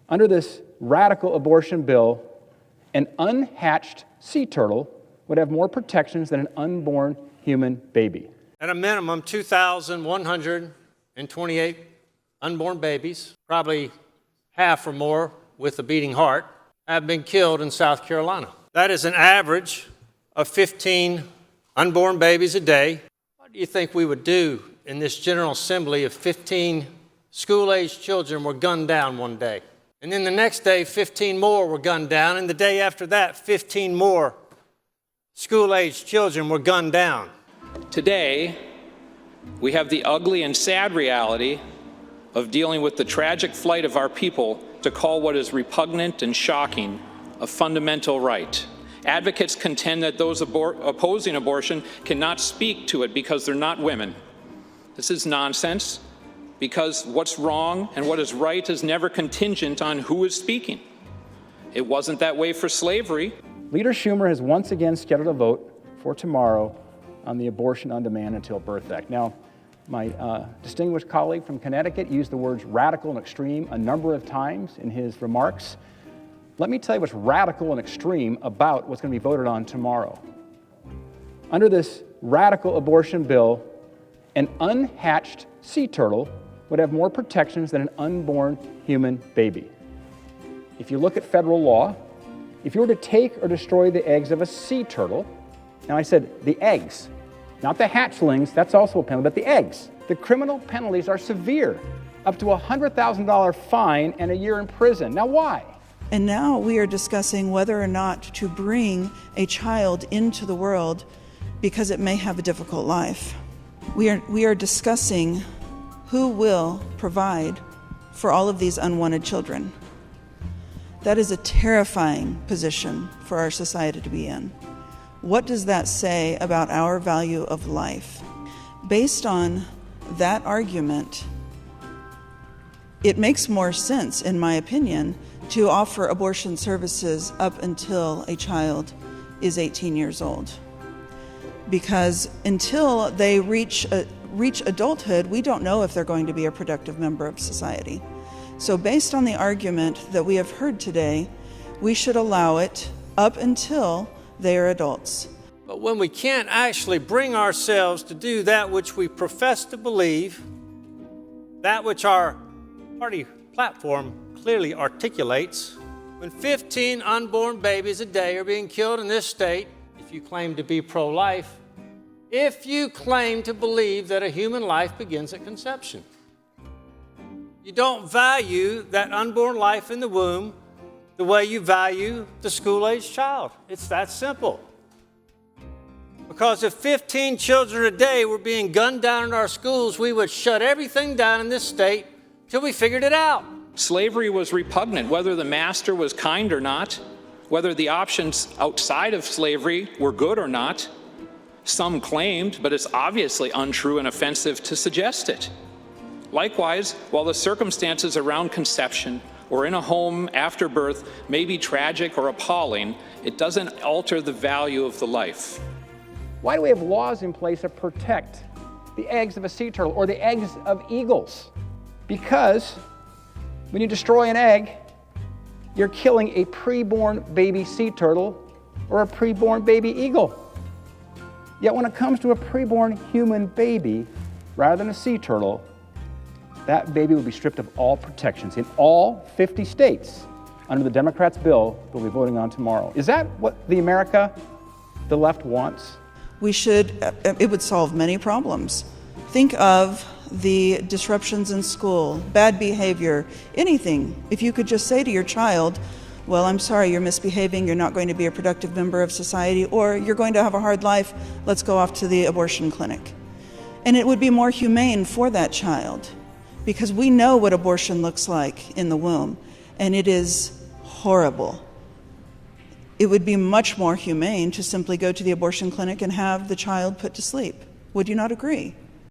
Under this radical abortion bill, an unhatched sea turtle would have more protections than an unborn human baby. At a minimum, 2,128 unborn babies, probably half or more with a beating heart, have been killed in South Carolina. That is an average of 15 unborn babies a day. What do you think we would do in this General Assembly if 15 school-aged children were gunned down one day? And then the next day, 15 more were gunned down, and the day after that, 15 more school-aged children were gunned down. Today, we have the ugly and sad reality of dealing with the tragic flight of our people to call what is repugnant and shocking a fundamental right. Advocates contend that those opposing abortion cannot speak to it because they're not women. This is nonsense, because what's wrong and what is right is never contingent on who is speaking. It wasn't that way for slavery. Leader Schumer has once again scheduled a vote for tomorrow on the Abortion on Demand Until Birth Act. Now, my distinguished colleague from Connecticut used the words radical and extreme a number of times in his remarks. Let me tell you what's radical and extreme about what's going to be voted on tomorrow. Under this radical abortion bill, an unhatched sea turtle would have more protections than an unborn human baby. If you look at federal law, if you were to take or destroy the eggs of a sea turtle, now I said the eggs, not the hatchlings, that's also a penalty, but the eggs. The criminal penalties are severe, up to a $100,000 fine and a year in prison. Now why? And now we are discussing whether or not to bring a child into the world because it may have a difficult life. We are discussing who will provide for all of these unwanted children. That is a terrifying position for our society to be in. What does that say about our value of life? Based on that argument, it makes more sense, in my opinion, to offer abortion services up until a child is 18 years old. Because until they reach adulthood, we don't know if they're going to be a productive member of society. So based on the argument that we have heard today, we should allow it up until they are adults. But when we can't actually bring ourselves to do that which we profess to believe, that which our party platform clearly articulates, when 15 unborn babies a day are being killed in this state, if you claim to be pro-life, if you claim to believe that a human life begins at conception, you don't value that unborn life in the womb the way you value the school-aged child. It's that simple. Because if 15 children a day were being gunned down in our schools, we would shut everything down in this state till we figured it out. Slavery was repugnant, whether the master was kind or not, whether the options outside of slavery were good or not. Some claimed, but it's obviously untrue and offensive to suggest it. Likewise, while the circumstances around conception or in a home after birth may be tragic or appalling, it doesn't alter the value of the life. Why do we have laws in place that protect the eggs of a sea turtle or the eggs of eagles? Because when you destroy an egg, you're killing a preborn baby sea turtle or a preborn baby eagle. Yet when it comes to a preborn human baby, rather than a sea turtle, that baby will be stripped of all protections in all 50 states under the Democrats' bill we'll be voting on tomorrow. Is that what the America the left wants? It would solve many problems. Think of the disruptions in school, bad behavior, anything. If you could just say to your child, well, I'm sorry, you're misbehaving, you're not going to be a productive member of society, or you're going to have a hard life, let's go off to the abortion clinic. And it would be more humane for that child, because we know what abortion looks like in the womb, and it is horrible. It would be much more humane to simply go to the abortion clinic and have the child put to sleep. Would you not agree?